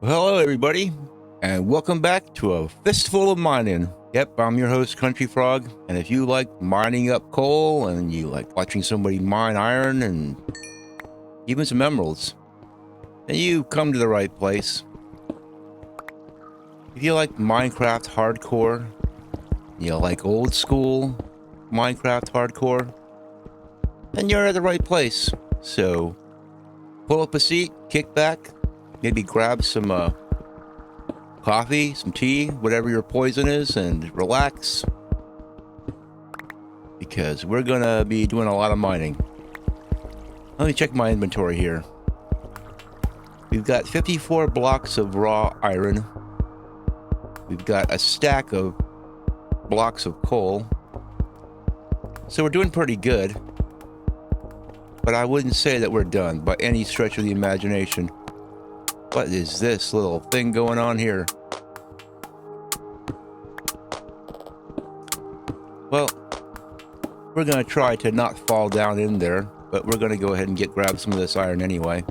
Well, hello, everybody, and welcome back to a fistful of mining. Yep, I'm your host, Country Frog, and if you like mining up coal and you like watching somebody mine iron and even some emeralds, then you come to the right place. If you like Minecraft hardcore, you like old school Minecraft hardcore, then you're at the right place. So pull up a seat, kick back, maybe grab some coffee, some tea, whatever your poison is, and relax, because we're gonna be doing a lot of mining. Let me check my inventory here. We've got 54 blocks of raw iron. We've got a stack of blocks of coal. So we're doing pretty good, but I wouldn't say that we're done by any stretch of the imagination. What is this little thing going on here? Well, we're going to try to not fall down in there, but we're going to go ahead and grab some of this iron anyway.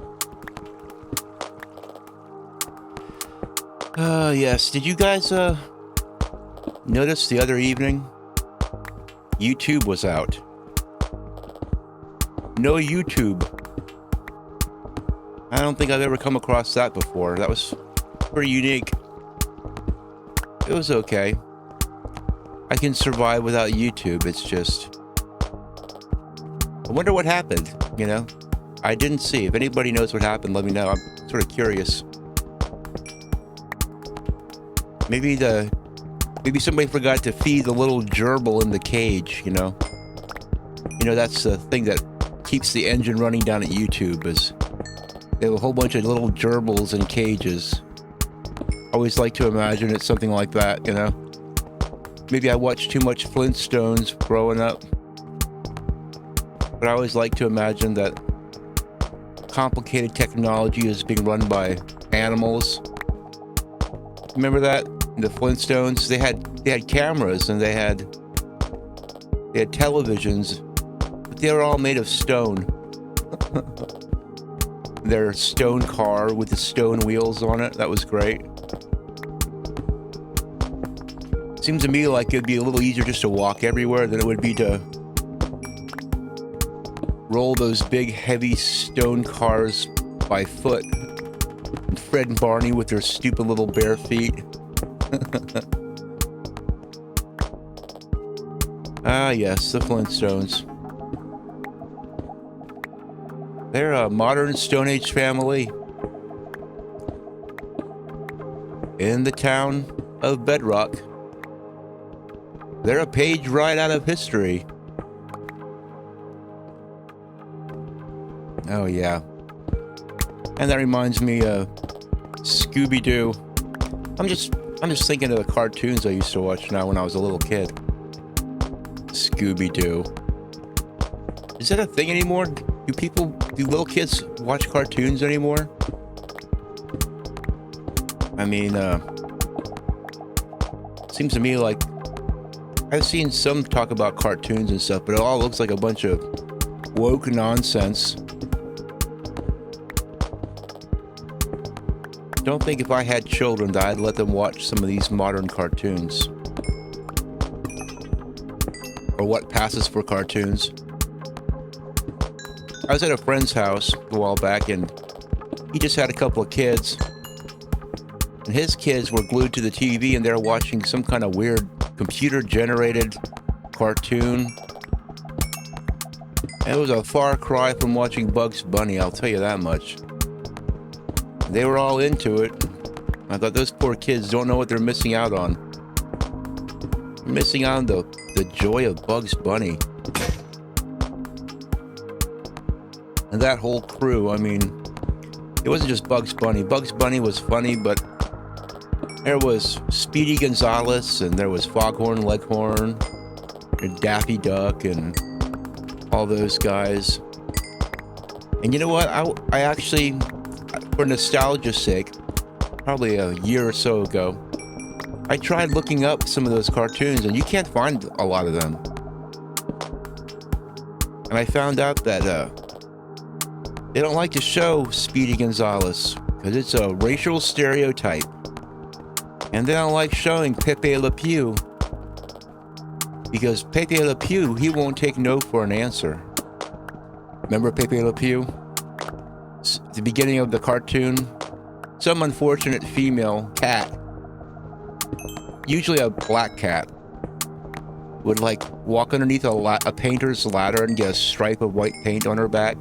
Yes, did you guys notice the other evening? YouTube was out. No YouTube. I don't think I've ever come across that before. That was pretty unique. It was okay. I can survive without YouTube. It's just, I wonder what happened, you know? I didn't see. If anybody knows what happened, let me know. I'm sort of curious. Maybe somebody forgot to feed the little gerbil in the cage, you know? You know, that's the thing that keeps the engine running down at YouTube, is they have a whole bunch of little gerbils in cages. I always like to imagine it's something like that, you know? Maybe I watched too much Flintstones growing up. But I always like to imagine that complicated technology is being run by animals. Remember that? The Flintstones? They had cameras and they had televisions, but they were all made of stone. Their stone car with the stone wheels on it. That was great. Seems to me like it'd be a little easier just to walk everywhere than it would be to roll those big, heavy stone cars by foot. And Fred and Barney with their stupid little bare feet. Ah, yes, the Flintstones. They're a modern Stone Age family in the town of Bedrock. They're a page right out of history. Oh yeah. And that reminds me of Scooby-Doo. I'm just thinking of the cartoons I used to watch now when I was a little kid. Scooby-Doo. Is that a thing anymore? Do little kids watch cartoons anymore? I mean, seems to me like I've seen some talk about cartoons and stuff, but it all looks like a bunch of woke nonsense. Don't think if I had children that I'd let them watch some of these modern cartoons. Or what passes for cartoons. I was at a friend's house a while back, and he just had a couple of kids. And his kids were glued to the TV, and they're watching some kind of weird computer-generated cartoon. And it was a far cry from watching Bugs Bunny, I'll tell you that much. They were all into it. I thought, those poor kids don't know what they're missing out on. They're missing out on the joy of Bugs Bunny. And that whole crew, I mean, it wasn't just Bugs Bunny. Bugs Bunny was funny, but there was Speedy Gonzales, and there was Foghorn Leghorn, and Daffy Duck, and all those guys. And you know what? I actually, for nostalgia's sake, probably a year or so ago, I tried looking up some of those cartoons, and you can't find a lot of them. And I found out that they don't like to show Speedy Gonzales because it's a racial stereotype. And they don't like showing Pepe Le Pew, because Pepe Le Pew, he won't take no for an answer. Remember Pepe Le Pew? At the beginning of the cartoon, some unfortunate female cat, usually a black cat, would like walk underneath a painter's ladder and get a stripe of white paint on her back.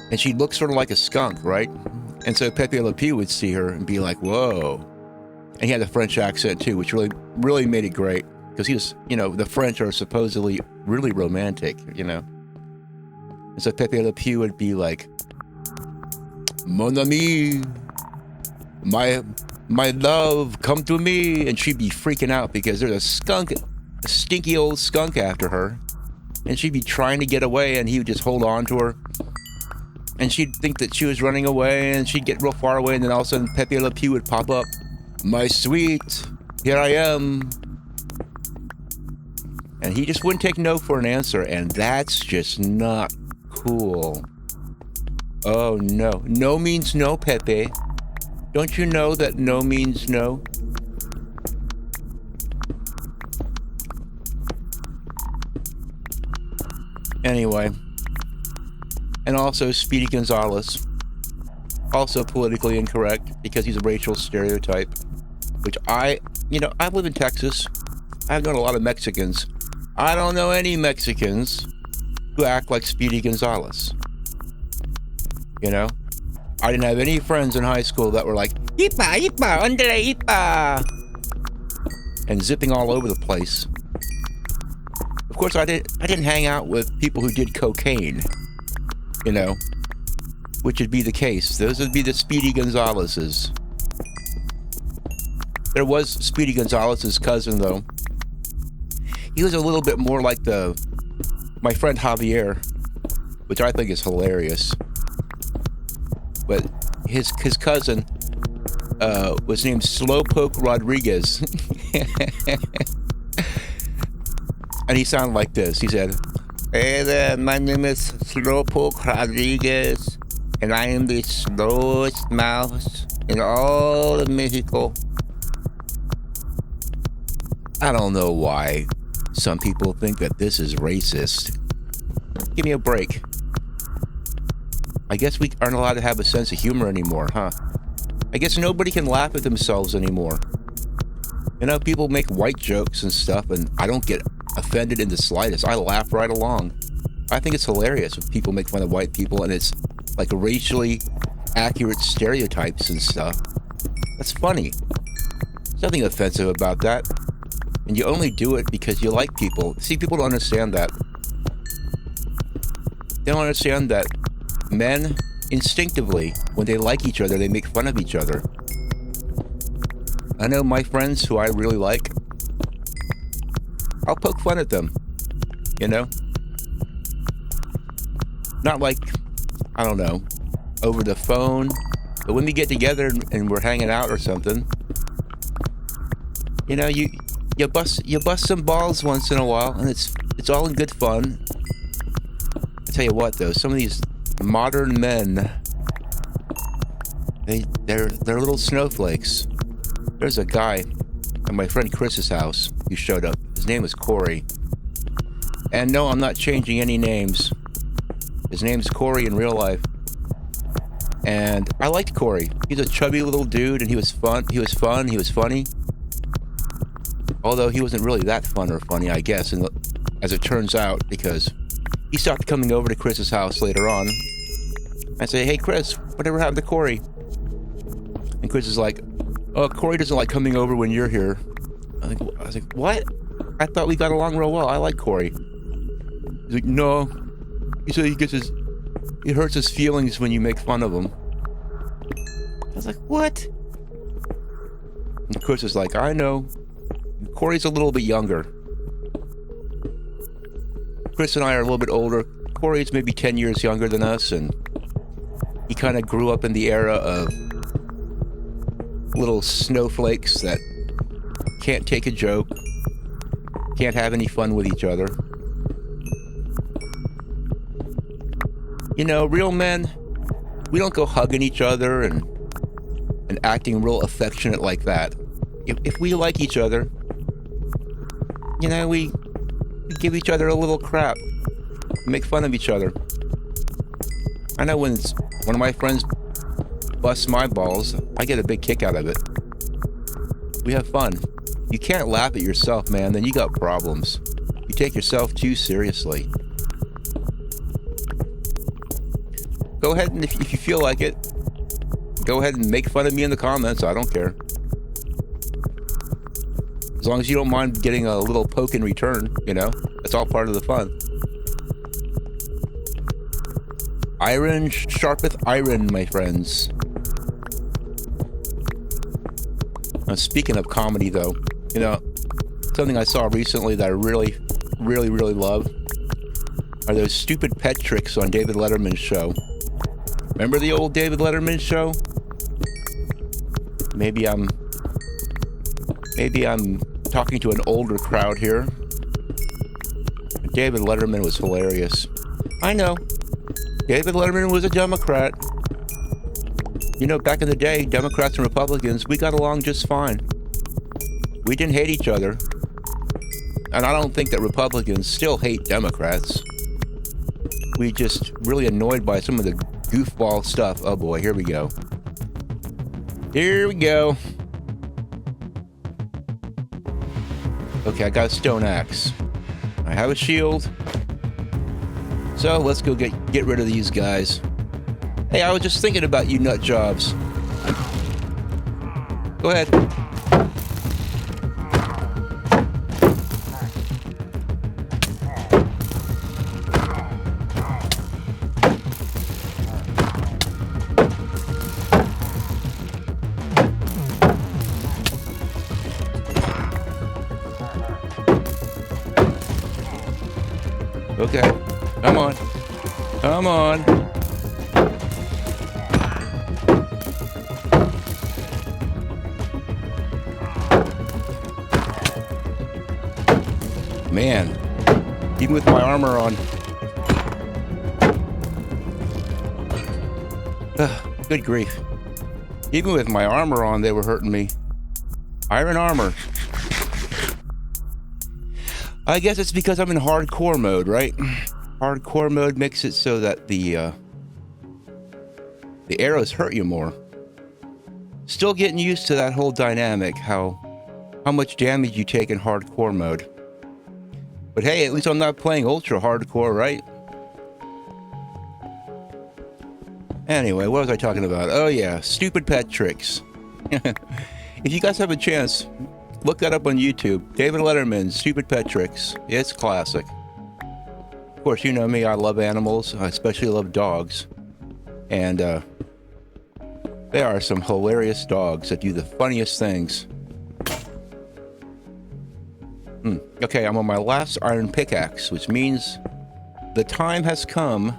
And she'd look sort of like a skunk, right? And so Pepe Le Pew would see her and be like, whoa. And he had a French accent too, which really made it great. Because he was, you know, the French are supposedly really romantic, you know. And so Pepe Le Pew would be like, Mon ami, my love, come to me. And she'd be freaking out because there's a stinky old skunk after her. And she'd be trying to get away, and he would just hold on to her. And she'd think that she was running away, and she'd get real far away, and then all of a sudden Pepe Le Pew would pop up. My sweet, here I am. And he just wouldn't take no for an answer, and that's just not cool. Oh no. No means no, Pepe. Don't you know that no means no? Anyway. And also Speedy Gonzales. Also politically incorrect because he's a racial stereotype. Which I live in Texas. I've known a lot of Mexicans. I don't know any Mexicans who act like Speedy Gonzales. You know? I didn't have any friends in high school that were like, Ipa, Ipa, Andre, Ipa! And zipping all over the place. Of course, I didn't hang out with people who did cocaine. You know? Which would be the case. Those would be the Speedy Gonzaleses. There was Speedy Gonzales's cousin, though. He was a little bit more like my friend Javier, which I think is hilarious. But his cousin was named Slowpoke Rodriguez. And he sounded like this. He said, "Hey there, my name is Slowpoke Rodriguez, and I am the slowest mouse in all of Mexico." I don't know why some people think that this is racist. Give me a break. I guess we aren't allowed to have a sense of humor anymore, huh? I guess nobody can laugh at themselves anymore. You know, people make white jokes and stuff, and I don't get offended in the slightest. I laugh right along. I think it's hilarious when people make fun of white people, and it's like racially accurate stereotypes and stuff. That's funny. There's nothing offensive about that. And you only do it because you like people. See, people don't understand that. They don't understand that men, instinctively, when they like each other, they make fun of each other. I know my friends who I really like, I'll poke fun at them, you know? Not like, I don't know, over the phone, but when we get together and we're hanging out or something, you know, you bust some balls once in a while, and it's all in good fun. I tell you what, though, some of these modern men, they're little snowflakes. There's a guy at my friend Chris's house who showed up. His name was Corey. And no, I'm not changing any names. His name's Corey in real life. And I liked Corey. He's a chubby little dude, and he was fun. He was funny. Although he wasn't really that fun or funny, I guess, and as it turns out, because he stopped coming over to Chris's house later on. I say, "Hey, Chris, whatever happened to Corey?" And Chris is like, "Oh, Corey doesn't like coming over when you're here." I was like, "What? I thought we got along real well. I like Corey." He's like, "No." He said it hurts his feelings when you make fun of him. I was like, "What?" And Chris is like, "I know. Corey's a little bit younger. Chris and I are a little bit older. Corey's maybe 10 years younger than us, and he kind of grew up in the era of little snowflakes that can't take a joke, can't have any fun with each other. You know, real men, We don't go hugging each other and acting real affectionate like that. If we like each other, you know, we give each other a little crap, make fun of each other. I know when one of my friends busts my balls, I get a big kick out of it. We have fun. You can't laugh at yourself, man, then you got problems. You take yourself too seriously. Go ahead and if you feel like it, go ahead and make fun of me in the comments. I don't care. As long as you don't mind getting a little poke in return, you know, that's all part of the fun. Iron sharpeth iron, my friends. Now, speaking of comedy, though, you know, something I saw recently that I really love are those stupid pet tricks on David Letterman's show. Remember the old David Letterman show? Maybe I'm talking to an older crowd here. David Letterman was hilarious. I know. David Letterman was a Democrat. You know, back in the day, Democrats and Republicans, we got along just fine. We didn't hate each other. And I don't think that Republicans still hate Democrats. We just really annoyed by some of the goofball stuff. Oh boy, here we go. Here we go. Okay, I got a stone axe. I have a shield. So let's go get rid of these guys. Hey, I was just thinking about you nut jobs. Go ahead. Okay, come on. Come on. Man, even with my armor on. Good grief. Even with my armor on, they were hurting me. Iron armor. I guess it's because I'm in hardcore mode, right? Hardcore mode makes it so that the arrows hurt you more. Still getting used to that whole dynamic, how much damage you take in hardcore mode. But hey, at least I'm not playing ultra hardcore, right? Anyway, what was I talking about? Oh yeah, stupid pet tricks. If you guys have a chance, look that up on YouTube. David Letterman, Stupid Pet Tricks. It's classic. Of course, you know me, I love animals. I especially love dogs. And there are some hilarious dogs that do the funniest things. Okay, I'm on my last iron pickaxe, which means the time has come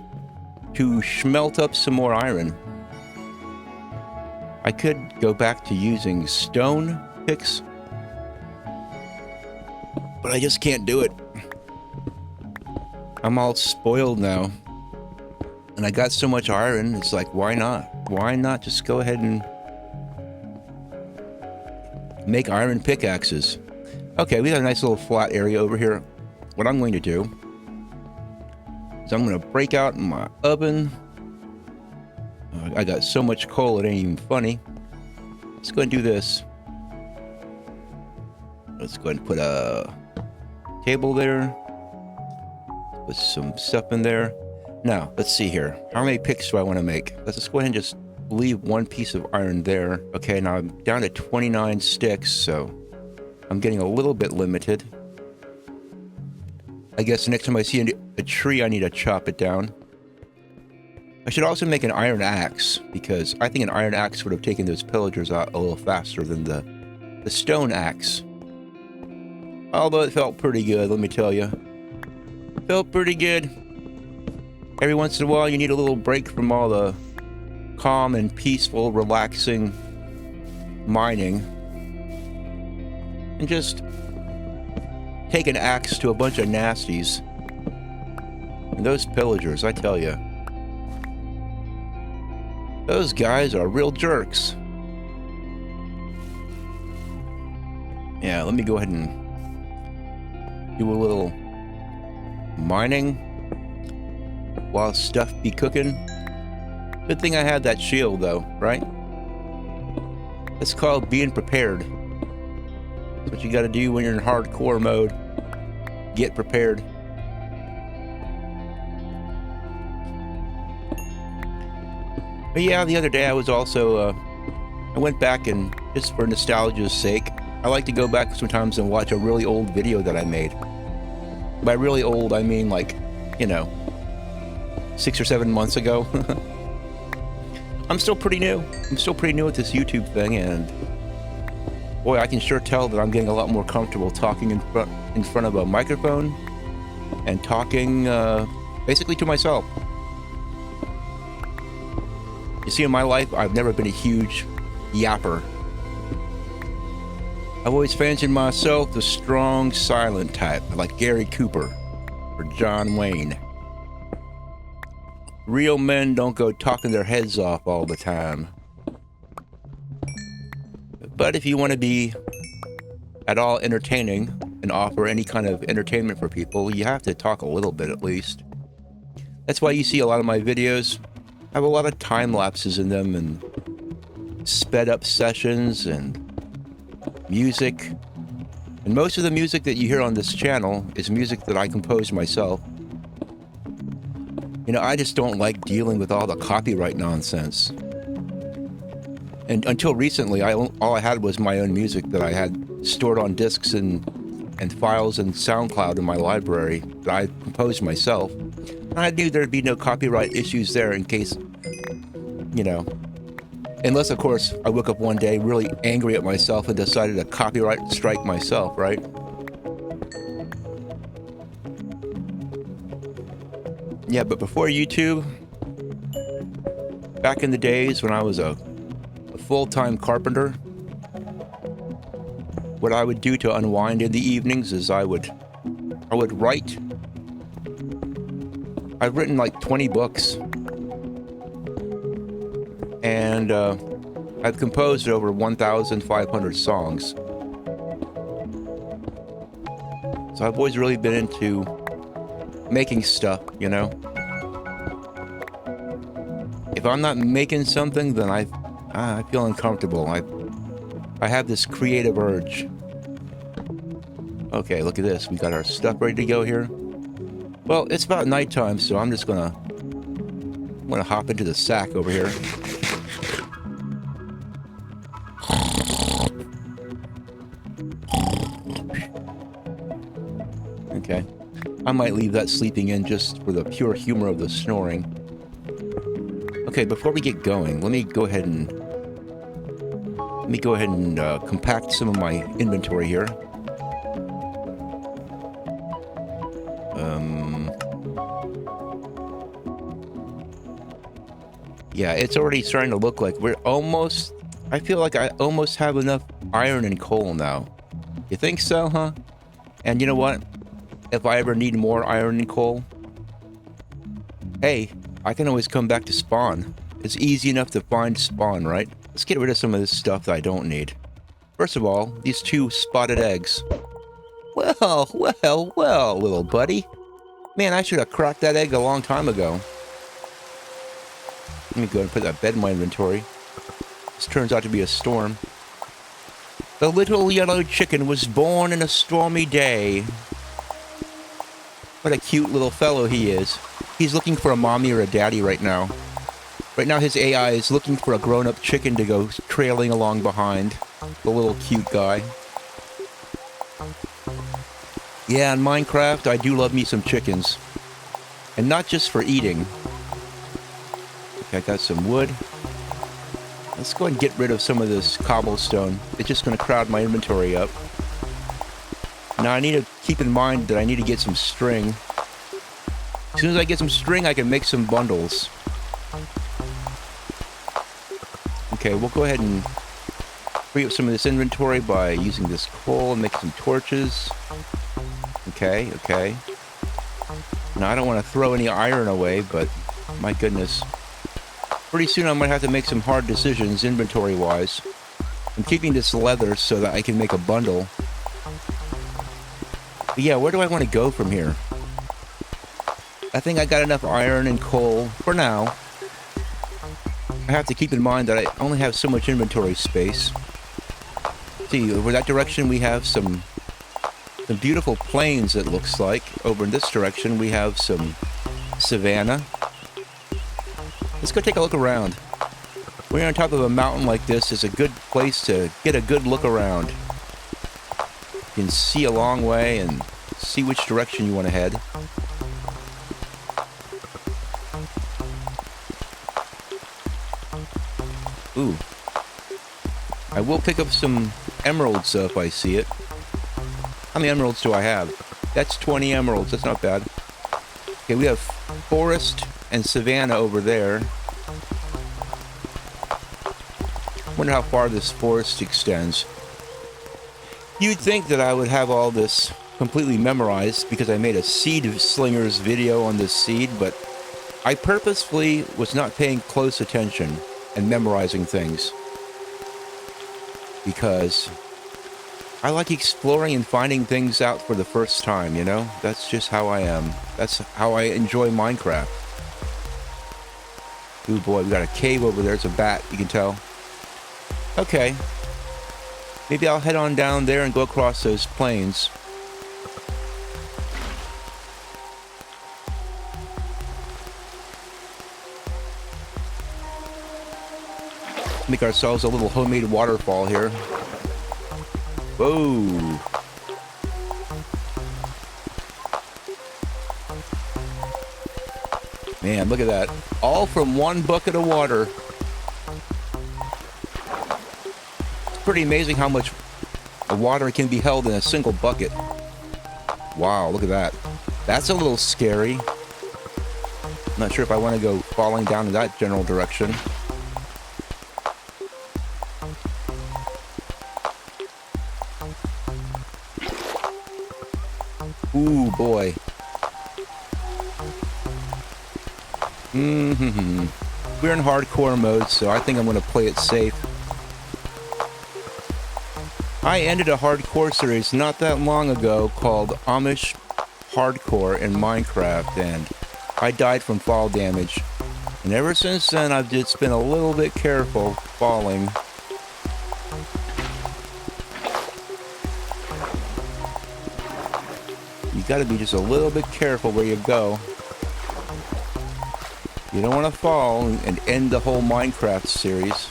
to smelt up some more iron. I could go back to using stone picks, but I just can't do it. I'm all spoiled now. And I got so much iron, it's like, why not? Why not just go ahead and make iron pickaxes? Okay, we got a nice little flat area over here. What I'm going to do is I'm going to break out my oven. I got so much coal, it ain't even funny. Let's go ahead and do this. Let's go ahead and put a table there. Put some stuff in there. Now, let's see here. How many picks do I want to make? Let's just go ahead and just leave one piece of iron there. Okay, now I'm down to 29 sticks, so I'm getting a little bit limited. I guess next time I see a tree, I need to chop it down. I should also make an iron axe, because I think an iron axe would have taken those pillagers out a little faster than the stone axe. Although it felt pretty good, let me tell you. Felt pretty good. Every once in a while, you need a little break from all the calm and peaceful, relaxing mining. And just take an axe to a bunch of nasties. And those pillagers, I tell you. Those guys are real jerks. Yeah, let me go ahead and do a little mining while stuff be cooking. Good thing I had that shield though, right? It's called being prepared. That's what you gotta do when you're in hardcore mode. Get prepared. But yeah, the other day I was also, I went back and, just for nostalgia's sake, I like to go back sometimes and watch a really old video that I made. By really old, I mean like, you know, 6 or 7 months ago. I'm still pretty new. I'm still pretty new at this YouTube thing, and boy, I can sure tell that I'm getting a lot more comfortable talking in front of a microphone and talking basically to myself. You see, in my life, I've never been a huge yapper. I've always fancied myself the strong, silent type, like Gary Cooper or John Wayne. Real men don't go talking their heads off all the time. But if you want to be at all entertaining and offer any kind of entertainment for people, you have to talk a little bit at least. That's why you see a lot of my videos have a lot of time lapses in them and sped up sessions and music. And most of the music that you hear on this channel is music that I composed myself. You know, I just don't like dealing with all the copyright nonsense. And until recently, all I had was my own music that I had stored on discs and files and SoundCloud in my library that I composed myself. And I knew there'd be no copyright issues there in case, you know, unless, of course, I woke up one day really angry at myself and decided to copyright strike myself, right? Yeah, but before YouTube, back in the days when I was a full-time carpenter, what I would do to unwind in the evenings is I would write. I've written like 20 books, and I've composed over 1,500 songs. So I've always really been into making stuff, you know. If I'm not making something, then I feel uncomfortable. I have this creative urge. Okay, look at this. We got our stuff ready to go here. Well, it's about nighttime, so I'm just gonna hop into the sack over here. Okay. I might leave that sleeping in just for the pure humor of the snoring. Okay, before we get going, let me go ahead and compact some of my inventory here. Yeah, it's already starting to look like I feel like I almost have enough iron and coal now. You think so, huh? And you know what? If I ever need more iron and coal, hey, I can always come back to spawn. It's easy enough to find spawn, right? Let's get rid of some of this stuff that I don't need. First of all, these 2 spotted eggs. Well, little buddy. Man, I should have cracked that egg a long time ago. Let me go and put that bed in my inventory. This turns out to be a storm. The little yellow chicken was born in a stormy day. What a cute little fellow he is. He's looking for a mommy or a daddy right now. Right now his AI is looking for a grown-up chicken to go trailing along behind. The little cute guy. Yeah, in Minecraft, I do love me some chickens. And not just for eating. Okay, I got some wood. Let's go and get rid of some of this cobblestone. It's just going to crowd my inventory up. Now I need to keep in mind that I need to get some string. As soon as I get some string, I can make some bundles. Okay, we'll go ahead and free up some of this inventory by using this coal and make some torches. Okay. Now I don't want to throw any iron away, but my goodness. Pretty soon I might have to make some hard decisions inventory-wise. I'm keeping this leather so that I can make a bundle. But yeah, where do I want to go from here? I think I got enough iron and coal for now. I have to keep in mind that I only have so much inventory space. See, over that direction we have some beautiful plains, it looks like. Over in this direction we have some savanna. Let's go take a look around. When you're on top of a mountain like this, it's a good place to get a good look around. You can see a long way and see which direction you want to head. Ooh. I will pick up some emeralds if I see it. How many emeralds do I have? That's 20 emeralds. That's not bad. Okay, we have forest and savanna over there. Wonder how far this forest extends. You'd think that I would have all this completely memorized because I made a seed slingers video on this seed, but I purposefully was not paying close attention and memorizing things because I like exploring and finding things out for the first time, you know? That's just how I am. That's how I enjoy Minecraft. Ooh boy, we got a cave over there. It's a bat, you can tell. Okay. Maybe I'll head on down there and go across those plains. Make ourselves a little homemade waterfall here. Whoa. Man, look at that. All from one bucket of water. It's pretty amazing how much water can be held in a single bucket. Wow, look at that. That's a little scary. I'm not sure if I want to go falling down in that general direction. Ooh, boy. We're in hardcore mode, so I think I'm going to play it safe. I ended a hardcore series not that long ago called Amish Hardcore in Minecraft, and I died from fall damage. And ever since then, I've just been a little bit careful falling. You gotta be just a little bit careful where you go. You don't want to fall and end the whole Minecraft series.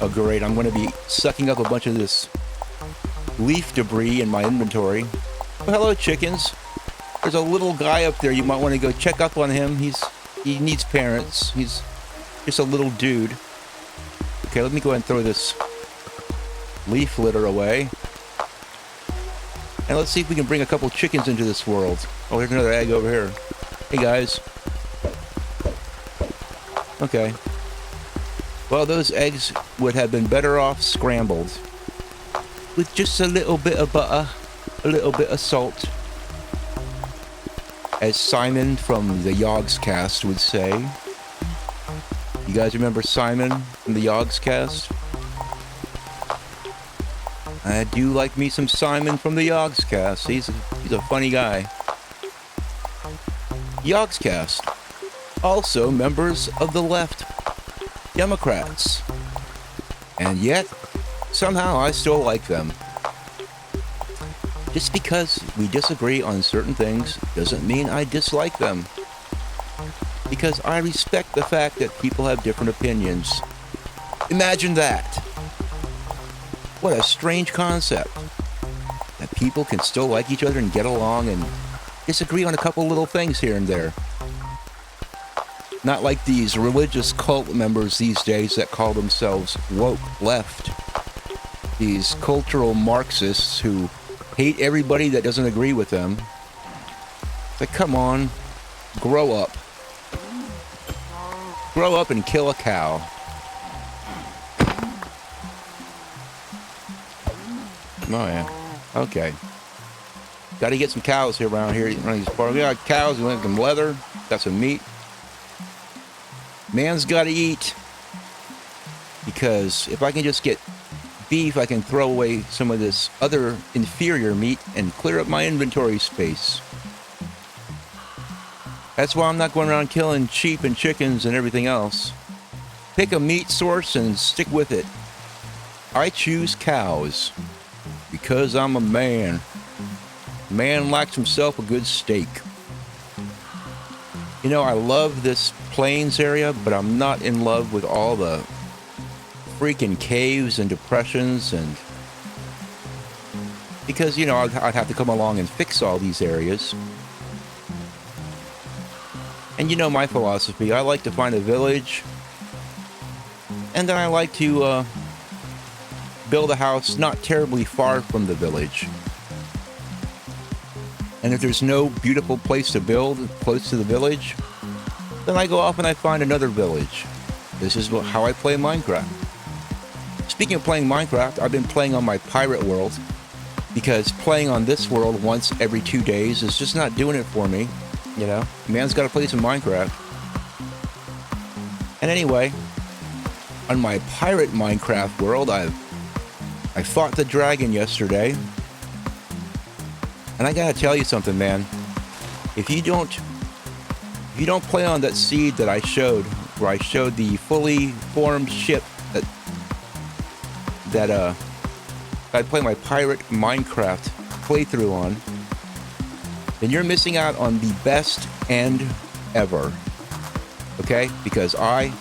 Oh great, I'm going to be sucking up a bunch of this leaf debris in my inventory. Oh, hello chickens. There's a little guy up there, you might want to go check up on him. He needs parents. He's just a little dude. Okay, let me go ahead and throw this leaf litter away. And let's see if we can bring a couple chickens into this world. Oh, here's another egg over here. Hey, guys. Okay. Well, those eggs would have been better off scrambled. With just a little bit of butter, a little bit of salt. As Simon from the Yogscast would say. You guys remember Simon from the Yogscast? I do like me some Simon from the Yogscast. He's a funny guy. Yogscast. Also members of the left Democrats. And yet, somehow I still like them. Just because we disagree on certain things doesn't mean I dislike them. Because I respect the fact that people have different opinions. Imagine that. What a strange concept. That people can still like each other and get along and disagree on a couple little things here and there. Not like these religious cult members these days that call themselves woke left. These cultural Marxists who hate everybody that doesn't agree with them. Like, come on, grow up. Grow up and kill a cow. Oh yeah, okay. Got to get some cows here around here. We got cows, we got some leather, got some meat. Man's gotta eat. Because if I can just get beef, I can throw away some of this other inferior meat and clear up my inventory space. That's why I'm not going around killing sheep and chickens and everything else. Pick a meat source and stick with it. I choose cows because I'm a man. Man likes himself a good steak. You know, I love this plains area, but I'm not in love with all the freaking caves and depressions, and because, you know, I'd have to come along and fix all these areas. And you know my philosophy, I like to find a village, and then I like to build a house not terribly far from the village. And if there's no beautiful place to build close to the village, then I go off and I find another village. This is how I play Minecraft. Speaking of playing Minecraft, I've been playing on my pirate world, because playing on this world once every 2 days is just not doing it for me. You know, man's got to play some Minecraft. And anyway, on my pirate Minecraft world, I fought the dragon yesterday. And I gotta tell you something, man. If you don't play on that seed that I showed, where I showed the fully formed ship that I play my pirate Minecraft playthrough on, then you're missing out on the best end ever. Okay? Because I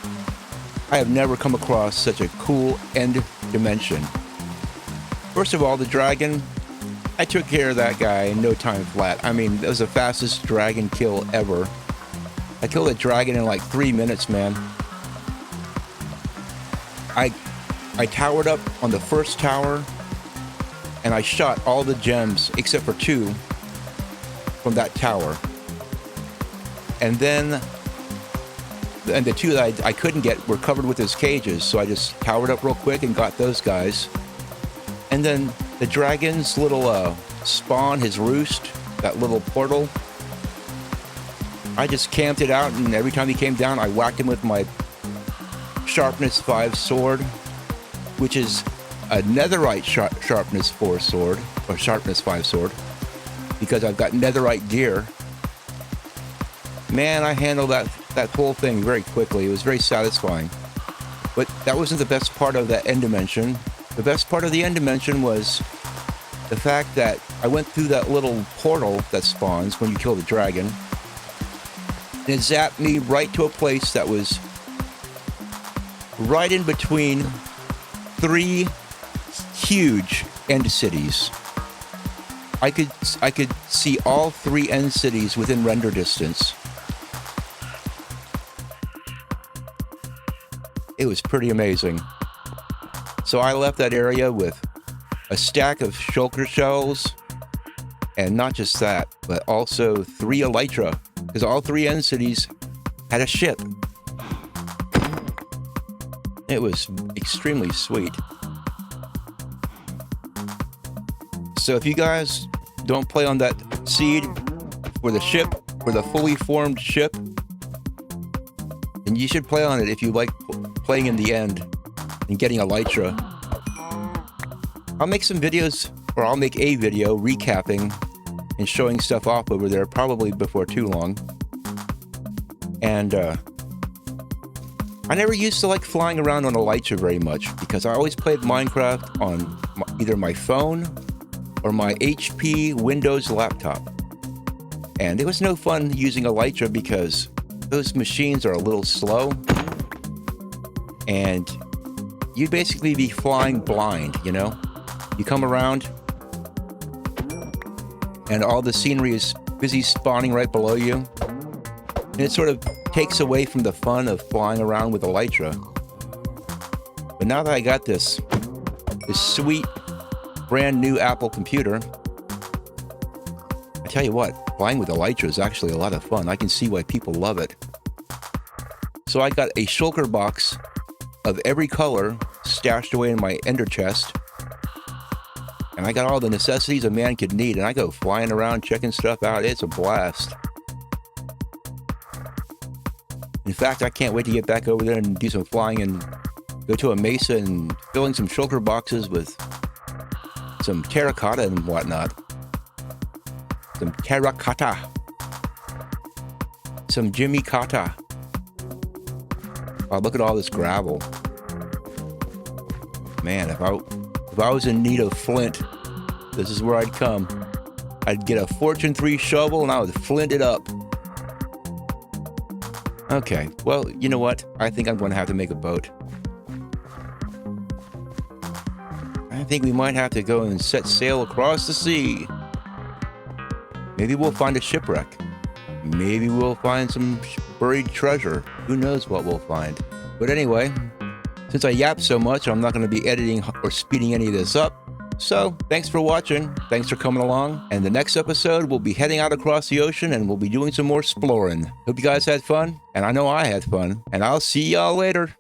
have never come across such a cool end dimension. First of all, the dragon, I took care of that guy in no time flat. I mean, that was the fastest dragon kill ever. I killed a dragon in like 3 minutes, man. I towered up on the first tower, and I shot all the gems, except for 2, from that tower. And then, the 2 that I couldn't get were covered with his cages, so I just towered up real quick and got those guys. And then the dragon's little spawn, his roost, that little portal, I just camped it out, and every time he came down, I whacked him with my sharpness 5 sword, which is a netherite sharpness 4 sword, or sharpness 5 sword, because I've got netherite gear. Man, I handled that whole thing very quickly. It was very satisfying. But that wasn't the best part of that end dimension. The best part of the end dimension was the fact that I went through that little portal that spawns when you kill the dragon, and it zapped me right to a place that was right in between 3 huge end cities. I could see all 3 end cities within render distance. It was pretty amazing. So I left that area with a stack of shulker shells, and not just that, but also 3 elytra, because all 3 end cities had a ship. It was extremely sweet. So if you guys don't play on that seed for the ship, for the fully formed ship, then you should play on it if you like playing in the end and getting elytra. I'll make some videos, or I'll make a video recapping and showing stuff off over there, probably before too long. And I never used to like flying around on elytra very much, because I always played Minecraft on either my phone or my HP Windows laptop. And it was no fun using elytra because those machines are a little slow, and you'd basically be flying blind, you know? You come around, and all the scenery is busy spawning right below you, and it sort of takes away from the fun of flying around with elytra. But now that I got this sweet, brand new Apple computer, I tell you what, flying with elytra is actually a lot of fun. I can see why people love it. So I got a shulker box of every color stashed away in my ender chest, and I got all the necessities a man could need, and I go flying around checking stuff out. It's a blast. In fact, I can't wait to get back over there and do some flying and go to a mesa and filling some shulker boxes with some terracotta and whatnot. Some terracotta. Some Jimmy Cotta. Oh, look at all this gravel. Man, if I was in need of flint, this is where I'd come. I'd get a Fortune 3 shovel and I would flint it up. Okay, well, you know what? I think I'm going to have to make a boat. I think we might have to go and set sail across the sea. Maybe we'll find a shipwreck. Maybe we'll find some buried treasure. Who knows what we'll find. But anyway, since I yap so much, I'm not going to be editing or speeding any of this up. So, thanks for watching. Thanks for coming along. And the next episode, we'll be heading out across the ocean and we'll be doing some more exploring. Hope you guys had fun. And I know I had fun. And I'll see y'all later.